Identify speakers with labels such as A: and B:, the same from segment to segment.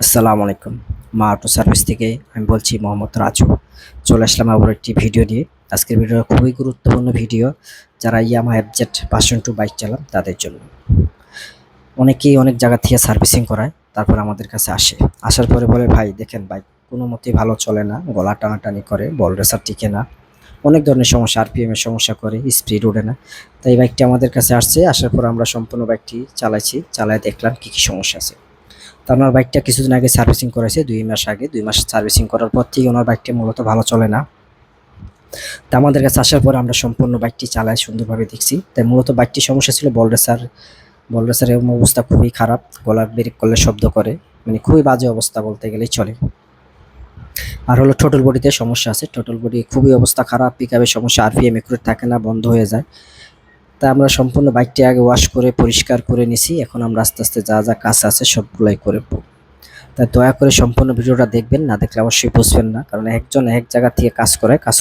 A: আসসালামু আলাইকুম। মা অটো সার্ভিস থেকে আমি বলছি মোহাম্মদ রাজু। চলে আসলাম আবার একটি ভিডিও নিয়ে। আজকের ভিডিওটা খুবই গুরুত্বপূর্ণ ভিডিও, যারা ইয়ামাহা এফজেড ভার্সন 2 বাইক চালান তাদের জন্য। অনেকেই অনেক জায়গা থেকে সার্ভিসিং করায়, তারপর আমাদের কাছে আসে। আসার পরে বলে, ভাই দেখেন বাইক কোনো মতেই ভালো চলে না, গলা টানাটানি করে, বল রেসার টিকে না, অনেক ধরনের সমস্যা, আরপিএম এর সমস্যা করে, স্পিড ওঠে না। তাই এই বাইকটি আমাদের কাছে আসছে। আসার পর আমরা সম্পূর্ণ বাইকটি চালাইছি, চালায় দেখলাম কী সমস্যা আছে। তো আমার বাইকটা কিছুদিন আগে সার্ভিসিং করেছে, ২ মাস আগে। ২ মাস সার্ভিসিং করার পর থেকে ওনার বাইকটি মূলত ভালো চলে না। তো আমাদের কাছে আসার পর আমরা সম্পূর্ণ বাইকটি চালাই, সুন্দরভাবে দেখছি। তাই মূলত বাইকটির সমস্যা ছিল বল রেসারের অবস্থা খুবই খারাপ, গলা ব্রেক করলে শব্দ করে, মানে খুবই বাজে অবস্থা বলতে গেলেই চলে। আর হলো টোটাল বডিতে সমস্যা আছে, টোটাল বডি খুবই অবস্থা খারাপ, পিকআপের সমস্যা, আরপিএম একুরেট থাকে না, বন্ধ হয়ে যায়। তা আমরা সম্পূর্ণ বাইকটি আগে ওয়াশ করে পরিষ্কার করে নিছি। এখন আমরা আস্তে আস্তে যা যা কাজ আছে সবগুলাই করব। তাই দয়া করে সম্পূর্ণ ভিডিওটা দেখবেন, না দেখলে অবশ্যই বুঝবেন না। কারণ একজন এক জায়গা থেকে কাজ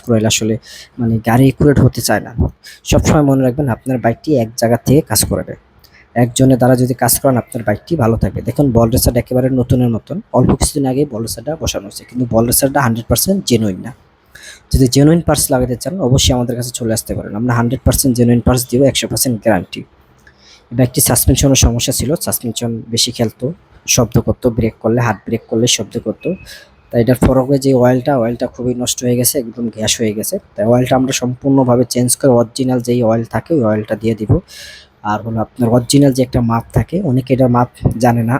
A: করাইলে আসলে মানে গাড়ি একুরেট হতে চায় না। সবসময় মনে রাখবেন, আপনার বাইকটি এক জায়গা থেকে কাজ করাবে। একজনের দ্বারা যদি কাজ করান, আপনার বাইকটি ভালো থাকবে। দেখুন বল রেসারটা একেবারে নতুনের মতন, অল্প কিছুদিন আগে বল রেসারটা বসানো হয়েছে, কিন্তু বল রেসারটা 100% জেনুইন না। যদি জেনুইন পার্টস লাগাতে চান অবশ্যই আমাদের কাছে চলে আসতে পারেন, আমরা 100% জেনুইন পার্টস দিব, 100% গ্যারান্টি। বাইকটি সাসপেনশনের সমস্যা ছিল, সাসপেনশন বেশি খেলতো, শব্দ করতো, ব্রেক করলে, হাত ব্রেক করলে শব্দ করতো। তাই এটার ফরকে যে অয়েলটা খুবই নষ্ট হয়ে গেছে, একদম গ্যাস হয়ে গেছে। তাই অয়েলটা আমরা সম্পূর্ণভাবে চেঞ্জ করে অরিজিনাল যেই অয়েল থাকে ওই অয়েলটা দিয়ে দিব। আর হলো আপনার অরিজিনাল যে একটা মাপ থাকে, অনেকে এটার মাপ জানে না,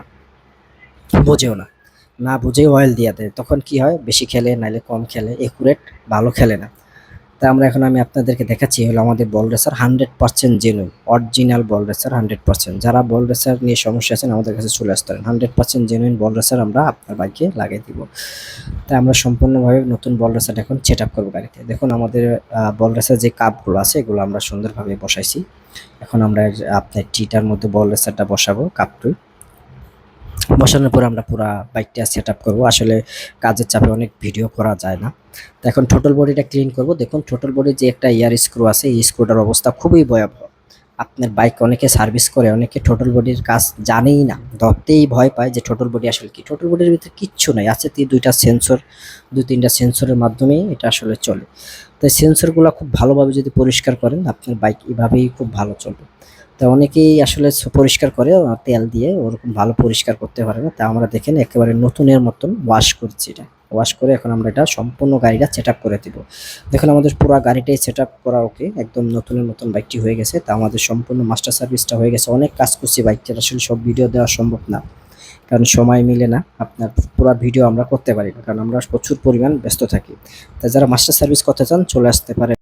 A: বোঝেও না, না বুঝেই অয়েল দিয়ে দেয়। তখন কি হয়, বেশি খেলে নাইলে কম খেলে, একুরেট ভালো খেলে না। তাই আমি আপনাদেরকে দেখাচ্ছি হলো আমাদের বল রেসার 100% জেনুইন, অরিজিনাল বল রেসার 100%। যারা বল রেসার নিয়ে সমস্যা আছেন আমাদের কাছে চলে আসতে পারেন, 100% জেনুইন বল রেসার আমরা আপনার বাইকে লাগিয়ে দিব। তাই আমরা সম্পূর্ণভাবে নতুন বল রেসার এখন সেট আপ করবো গাড়িতে। দেখুন আমাদের বল রেসার যে কাপগুলো আছে এগুলো আমরা সুন্দরভাবে বসাইছি। এখন আমরা আপনার টিটার মধ্যে বল রেসারটা বসাবো, কাপটি বসানোর পর আমরা পুরা বাইকটা সেট আপ করবো। আসলে কাজের চাপে অনেক ভিডিও করা যায় না। তো এখন টোটাল বডিটা ক্লিন করব। দেখুন টোটাল বডির যে একটা এয়ার স্ক্রু আছে, এই স্ক্রুটার অবস্থা খুবই ভয়াবহ। আপনার বাইক অনেকে সার্ভিস করে, অনেকে টোটাল বডির কাজ জানেই না, ধরতেই ভয় পায় যে টোটাল বডি আসলে কি। টোটাল বডির ভিতরে কিচ্ছু নাই, আছে দুই তিনটা সেন্সরের মাধ্যমেই এটা আসলে চলে। তাই সেন্সরগুলো খুব ভালোভাবে যদি পরিষ্কার করেন, আপনার বাইক এভাবেই খুব ভালো চলবে। তা অনেকেই আসলে পরিষ্কার করে তেল দিয়ে, ওরকম ভালো পরিষ্কার করতে পারে না। তা আমরা দেখেন একেবারে নতুনের মতন ওয়াশ করছি, এটা ওয়াশ করে এখন আমরা এটা সম্পূর্ণ গাড়িটা সেট আপ করে দিব। দেখুন আমাদের পুরো গাড়িটাই সেট আপ করা ওকে, একদম নতুনের মতন বাইকটি হয়ে গেছে। তা আমাদের সম্পূর্ণ মাস্টার সার্ভিসটা হয়ে গেছে। অনেক কাজ করছি বাইকটার, আসলে সব ভিডিও দেওয়া সম্ভব না, কারণ সময় মিলে না, আপনার পুরো ভিডিও আমরা করতে পারি না, কারণ আমরা প্রচুর পরিমাণ ব্যস্ত থাকি। তাই যারা মাস্টার সার্ভিস করতে চান চলে আসতে পারে।